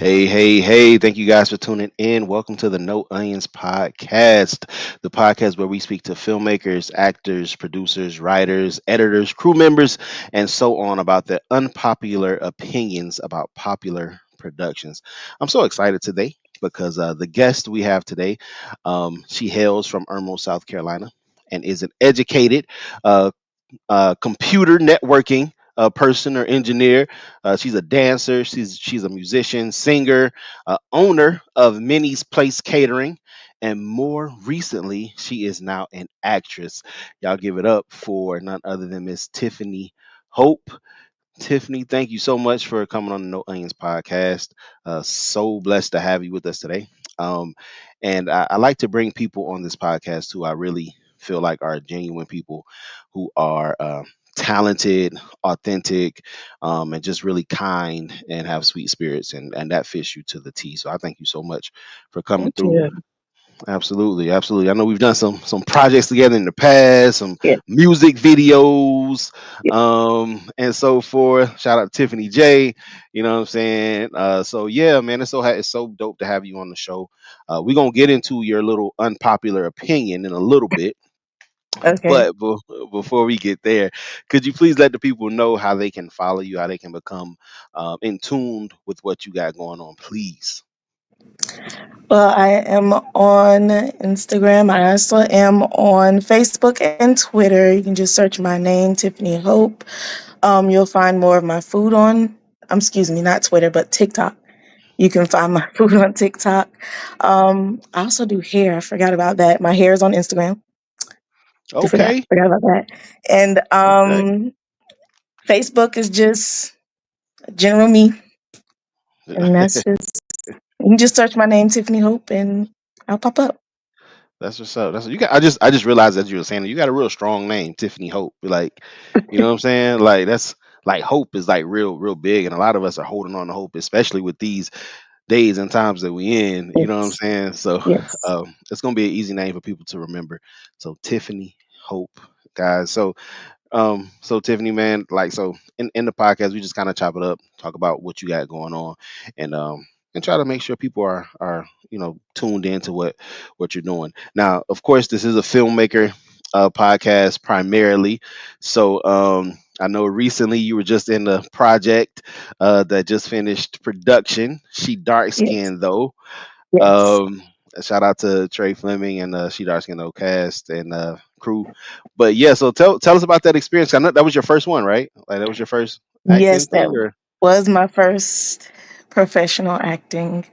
Hey, hey, hey, thank you guys for tuning in. Welcome to the No Onions podcast, the podcast where we speak to filmmakers, actors, producers, writers, editors, crew members, and so on about their unpopular opinions about popular productions. I'm so excited today because the guest we have today, she hails from Irmo, South Carolina, and is an educated uh, computer networking person or engineer. She's a dancer. She's a musician, singer, owner of Minnie's Place Catering, and more recently, she is now an actress. Y'all give it up for none other than Miss Tiffany Hope. Tiffany, thank you so much for coming on the No Onions podcast. So blessed to have you with us today. Um, and I like to bring people on this podcast who I really feel like are genuine people who are talented, authentic, and just really kind and have sweet spirits. And that fits you to the T. So I thank you so much for coming Thank through. you. Absolutely, absolutely. I know we've done some projects together in the past, some Yeah. music videos, Yeah. and so forth. Shout out to Tiffany J. You know what I'm saying? So yeah, man, it's so dope to have you on the show. We're gonna get into your little unpopular opinion in a little bit, Okay. but before we get there, could you please let the people know how they can follow you, how they can become in tuned with what you got going on, please? Well, I am on Instagram. I also am on Facebook and Twitter. You can just search my name, Tiffany Hope. You'll find more of my food on. Excuse me, not Twitter, but TikTok. You can find my food on TikTok. I also do hair. I forgot about that. My hair is on Instagram. Okay, Forgot about that. And okay. Facebook is just general me, and that's just you can just search my name, Tiffany Hope, and I'll pop up. That's what's up. That's what you got. I just realized that you were saying that you got a real strong name, Tiffany Hope. Like, you know what I'm saying? Like that's like hope is like real big, and a lot of us are holding on to hope, especially with these days and times that we in. You know what I'm Yes, saying? So yes, it's gonna be an easy name for people to remember. So Tiffany Hope, guys. So Tiffany, man, like so in the podcast, we just kind of chop it up, talk about what you got going on, and um and try to make sure people are tuned into what you're doing. Now, of course, this is a filmmaker podcast primarily. So I know recently you were just in the project that just finished production. She dark yes, skinned though. yes, Um, Shout out to Trey Fleming and She Dark Skin No Cast and crew. But yeah, so tell us about that experience. I know that was your first one, right? Like that was your first acting yes. That thing, or was my first professional acting.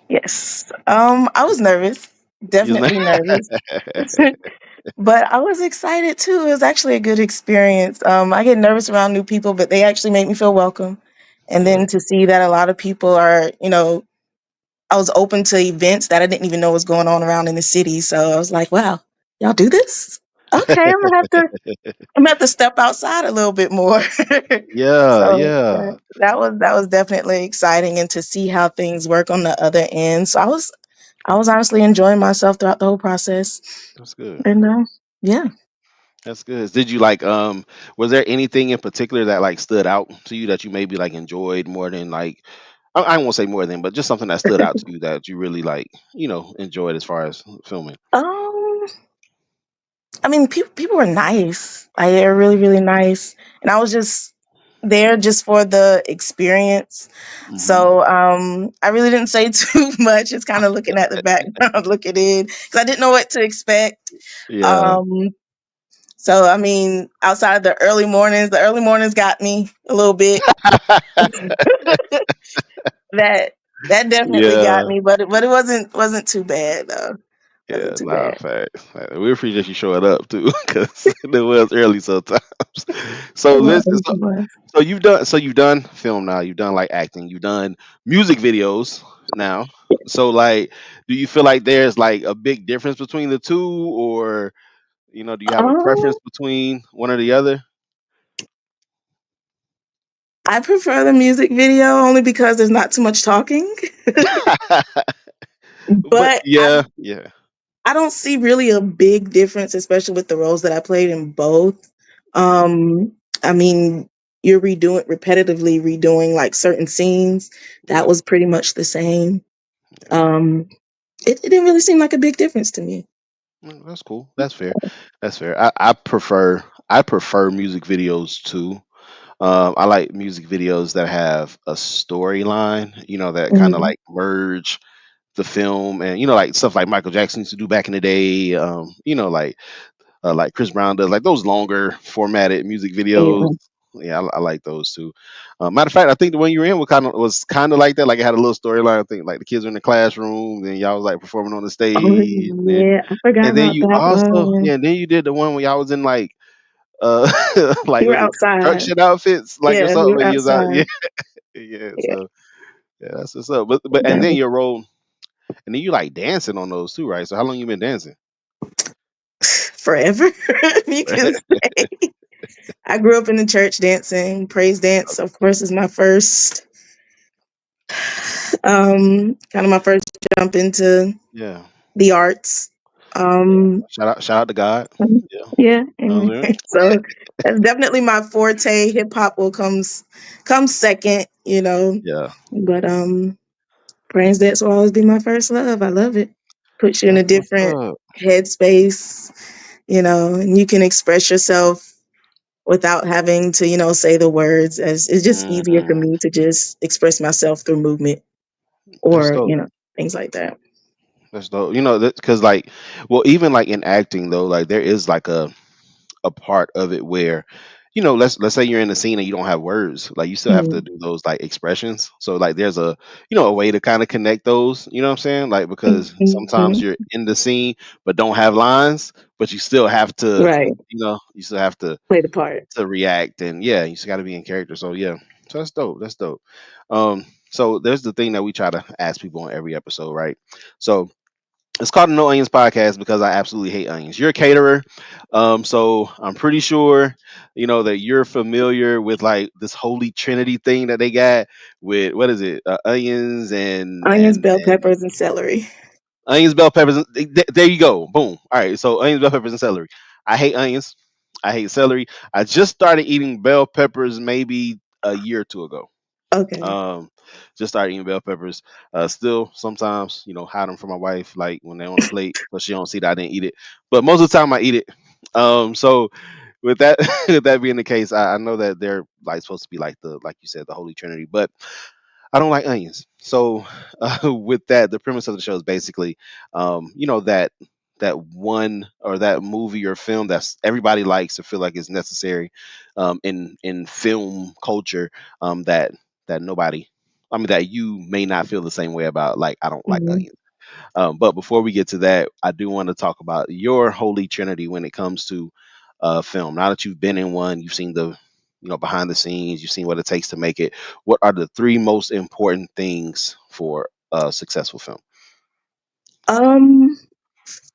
Yes. I was nervous, you was definitely nervous, but I was excited too. It was actually a good experience. I get nervous around new people, but they actually make me feel welcome. And then good. to see that a lot of people are, I was open to events that I didn't even know was going on around in the city. So I was like, wow, y'all do this? Okay, I'm gonna have to step outside a little bit more. Yeah, So yeah. that was definitely exciting, and to see how things work on the other end. So I was honestly enjoying myself throughout the whole process, That's good. and yeah. That's good. Did you like was there anything in particular that like stood out to you that you maybe like enjoyed more than like I won't say more than, but just something that stood out to you that you really like, enjoyed as far as filming. Um, I mean, people were nice. Like they're really really nice, and I was just there just for the experience. Hmm. So I really didn't say too much. Just kind of looking at the background, looking in because I didn't know what to expect. Yeah. Um, so I mean, outside of the early mornings got me a little bit. that that definitely got Yeah. me, but it wasn't too bad though. Yeah, Wasn't too nah, bad. facts. We appreciate you showing up too, because it was early sometimes. So It was, listen, so, it was. so you've done film now, you've done like acting, you've done music videos now. So like, do you feel like there's like a big difference between the two, or do you have a Um, preference between one or the other? I prefer the music video only because there's not too much talking. But But yeah, yeah. I don't see really a big difference, especially with the roles that I played in both. I mean, you're redoing repetitively redoing like certain scenes. That Yep. was pretty much the same. Yeah. Um, it didn't really seem like a big difference to me. That's cool. That's fair. That's fair. I prefer music videos too. I like music videos that have a storyline, that kind of Mhm. like merge the film and like stuff like Michael Jackson used to do back in the day. Like Chris Brown does, like those longer formatted music videos. Yeah. Yeah, I like those too. Matter of fact, I think the one you were in was kind of like that. Like it had a little storyline. I think like the kids were in the classroom, and y'all was like performing on the Oh stage, yeah, I forgot and then about you that also one. yeah, and then you did the one where y'all was in like like We were was it outside. construction outfits like or Yeah, we something? were And you was out, yeah, outside. yeah. Yeah, So yeah, that's what's up. But and that then was your role, and then you like dancing on those too, right? So how long you been dancing? forever. You can say. I grew up in the church dancing. Praise dance, of course, is my first, kind of my first jump into Yeah. the arts. Yeah. Um, Shout out to God. Yeah. yeah, That was amen. it. So that's definitely my forte. Hip hop will comes second, Yeah. but praise dance will always be my first love. I love it. Puts you in a That's what's different up. headspace, and you can express yourself without having to, say the words. As it's just easier for Mm, me to just express myself through movement that's or, dope. things like that. That's dope. Because like, well, even like in acting though, like there is like a part of it where, let's say you're in a scene and you don't have words, like you still have to Mm-hmm. do those like expressions. So like there's a way to kind of connect those. You know what I'm saying? Like because sometimes Hmm. you're in the scene but don't have lines, but you still have to, Right. you still have to Play the part. react, and yeah, you just got to be in character. So yeah, so that's dope. That's dope. So there's the thing that we try to ask people on every episode, right? So it's called the No Onions Podcast because I absolutely hate onions. You're a caterer, so I'm pretty sure that you're familiar with like this holy trinity thing that they got with what is it, onions and Onions, and bell and peppers, and celery. onions, bell peppers. There you go. Boom. All right. So onions, bell peppers, and celery. I hate onions. I hate celery. I just started eating bell peppers maybe a year or two ago. Okay. Um, just started eating bell peppers. Still sometimes, hide them from my wife, like when they're on the plate, so she don't see that I didn't eat it. But most of the time, I eat it. So with that, with that being the case, I know that they're like supposed to be like like you said, the Holy Trinity, but I don't like onions. So with that, the premise of the show is basically, that one or that movie or film that's everybody likes or feel like is necessary, in film culture, that nobody, I mean, that you may not feel the same way about. Like I don't like Hmm. onions. But before we get to that, I do want to talk about your holy trinity when it comes to film. Now that you've been in one, you've seen the behind the scenes, you've seen what it takes to make it. What are the three most important things for a successful film? Um,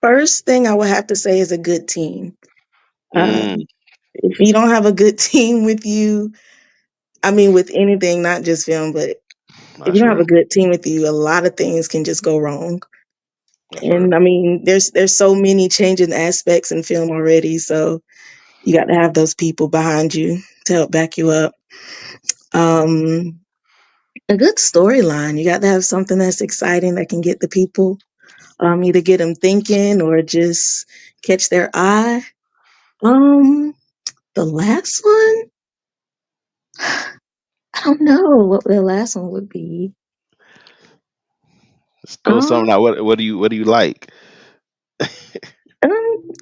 First thing I would have to say is a good team. Mm, If you don't have a good team with you, I mean, with anything, not just film, but if you that's don't have a real. good team with you, a lot of things can just go wrong. That's real. And I mean, there's so many changing aspects in film already, so you got to have those people behind you to help back you up. Um, a good storyline. You got to have something that's exciting that can get the people, either get them thinking or just catch their eye. Um, the last one, I don't know what the last one would be. Let's throw something Um, out. What do you like?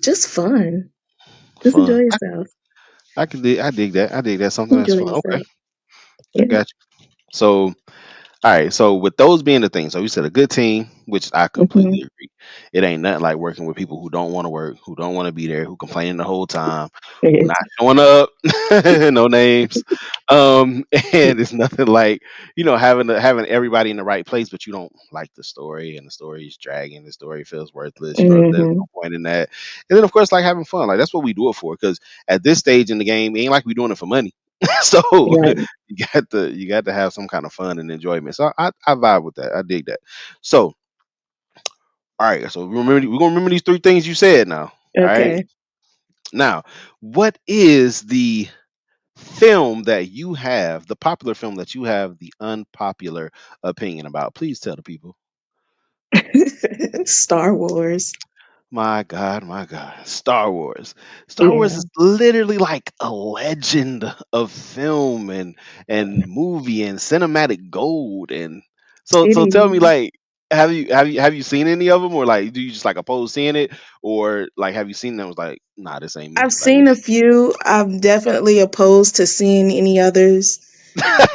just fun. Just enjoy Fun. yourself. I dig that. I dig that. Something that's Enjoy fun. Okay, yourself. I Yeah. got you. So all right, so with those being the things, so you said a good team, which I completely Hmm. agree. It ain't nothing like working with people who don't want to work, who don't want to be there, who complaining the whole time, who not showing up, no names. And it's nothing like having everybody in the right place, but you don't like the story, and the story is dragging, the story feels worthless. There's Hmm. no point in that. And then of course, like having fun, like that's what we do it for. Because at this stage in the game, it ain't like we doing it for money. So Right. you got to have some kind of fun and enjoyment. So I vibe with that. I dig that. So all right. So we're gonna remember these three things you said now. All right. Okay. Now, what is the film that you have, the popular film that you have the unpopular opinion about. Please tell the people. Star Wars. My God, my God. Star Wars. Star Wars Yeah, is literally like a legend of film and movie and cinematic gold. And it so tell me, is. like, have you seen any of them, or like do you just like oppose seeing it, or like have you seen them? Was like, nah, this ain't I've me. Like seen a few. I'm definitely opposed to seeing any others.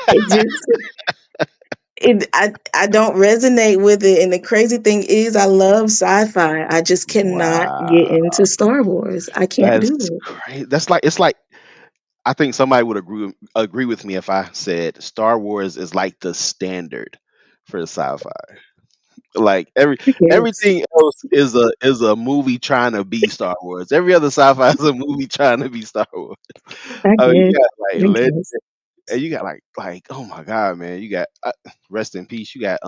It just I don't resonate with it. And the crazy thing is I love sci-fi. I just cannot get wow, into Star Wars. I can't that's do it. crazy. That's like it's like I think somebody would agree with me if I said Star Wars is like the standard for sci-fi. Like I guess. everything else is a movie trying to be Star Wars. Every other sci-fi is a movie trying to be Star Wars. I I mean, you guess. got like I legend, guess. and you got like oh my god, man, you got rest in peace. You got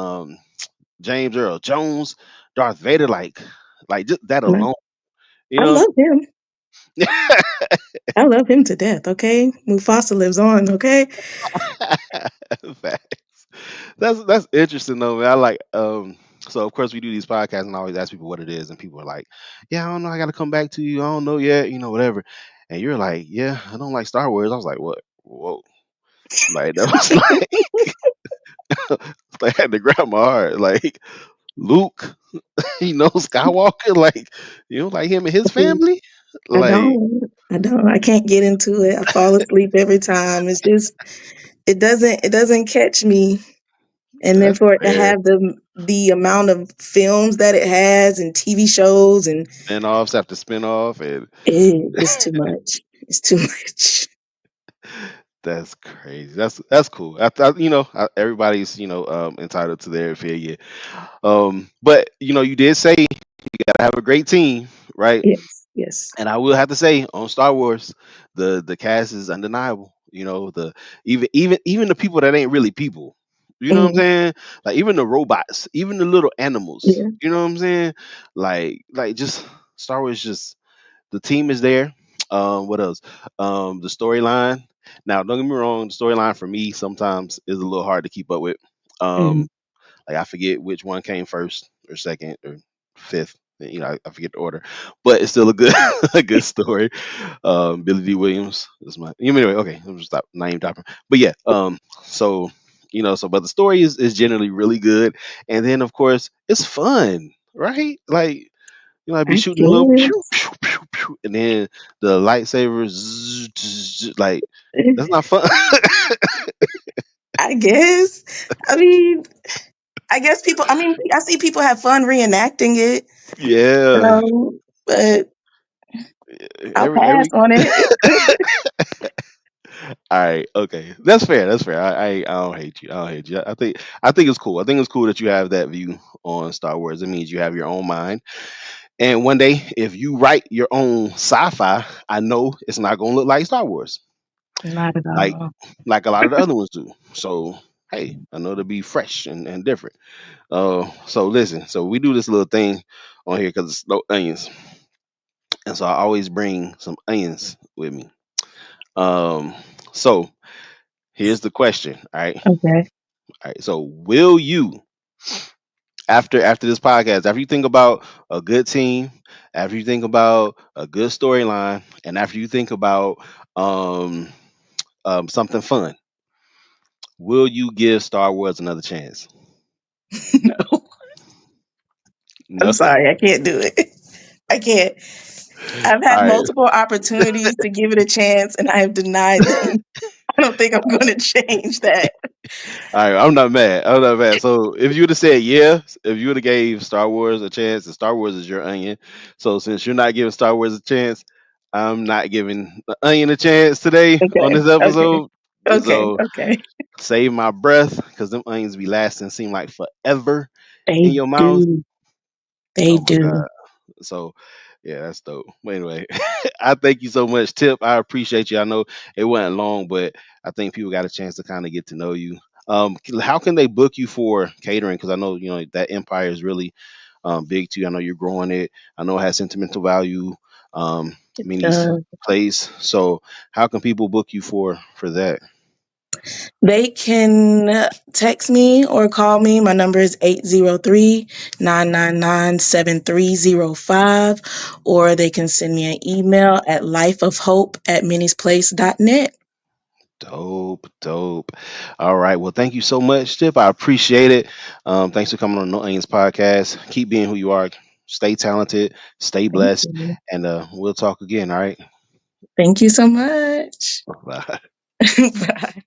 James Earl Jones, Darth Vader, like just that And alone, you I know. love him. I love him to death, okay? Mufasa lives on, okay? Facts. That's interesting though, man. I like so of course we do these podcasts and I always ask people what it is and people are like, yeah, I don't know, I gotta come back to you, I don't know yet, whatever. And you're like, yeah, I don't like Star Wars. I was like, what? Whoa. Like that was like I had to grab my heart. Like Luke, Skywalker, like like him and his family. I Like don't. I don't. I can't get into it. I fall asleep every time. It's just it doesn't catch me. And then that's for it to fair. have the amount of films that it has and TV shows and Spin-offs after spin-off and it's too much. It's too much. that's crazy. That's cool. Everybody's entitled to their opinion. But you did say you gotta have a great team, right? Yes. Yes. And I will have to say on Star Wars, the cast is undeniable. The even the people that ain't really people. You know what I'm Mm, saying? Like even the robots, even the little animals. yeah. You know what I'm saying? Like just Star Wars just the team is there. What else? The storyline. Now, don't get me wrong. The storyline for me sometimes is a little hard to keep up with. Um, Mm, like I forget which one came first or second or fifth. I forget the order, but it's still a good a good story. Billy D. Williams is my anyway. Okay, I'm just stop name dropping. But yeah, so but the story is generally really good, and then of course it's fun, right? Like I'd be I shooting a little pew, guess. pew, pew, pew, and then the lightsabers, like that's not fun. I guess. I mean, I guess people. I mean, I see people have fun reenacting it, Yeah, but I'll pass every. on it. All right, okay, that's fair. That's fair. I don't hate you. I don't hate you. I think it's cool. I think it's cool that you have that view on Star Wars. It means you have your own mind. And one day, if you write your own sci-fi, I know it's not gonna look like Star Wars, Not at like all. like a lot of the other ones do. So hey, I know it'll be fresh and different. So listen, so we do this little thing on here because it's no onions, and so I always bring some onions with me. Um, so here's the question. Okay. All right. So will you, after this podcast, after you think about a good team, after you think about a good storyline, and after you think about um something fun, will you give Star Wars another chance? No, I'm No. sorry. I can't do it. I can't. I've All had right. multiple opportunities to give it a chance, and I have denied them. I don't think I'm going to change that. All right, I'm not mad. I'm not mad. So if you would have said yeah, if you would have gave Star Wars a chance, and Star Wars is your onion. So since you're not giving Star Wars a chance, I'm not giving the onion a chance today on Okay. this Okay. episode. Okay. So Okay. save my breath because them onions be lasting seem like forever in They your mouth. do. They Oh my god. do. So yeah, that's dope. But anyway, I thank you so much, Tip. I appreciate you. I know it wasn't long, but I think people got a chance to kind of get to know you. How can they book you for catering? Because I know that empire is really big to you. I know you're growing it. I know it has sentimental value. Minnie's Uh, place. So how can people book you for that? they can text me or call me. My number is 803-999-7305, or they can send me an email at lifeofhope@minniesplace.net. Dope, dope. All right. Well, thank you so much, Tip. I appreciate it. Thanks for coming on the No Onions podcast. Keep being who you are. Stay talented. Stay Thank blessed. you. And we'll talk again. All right. Thank you so much. Bye. Bye.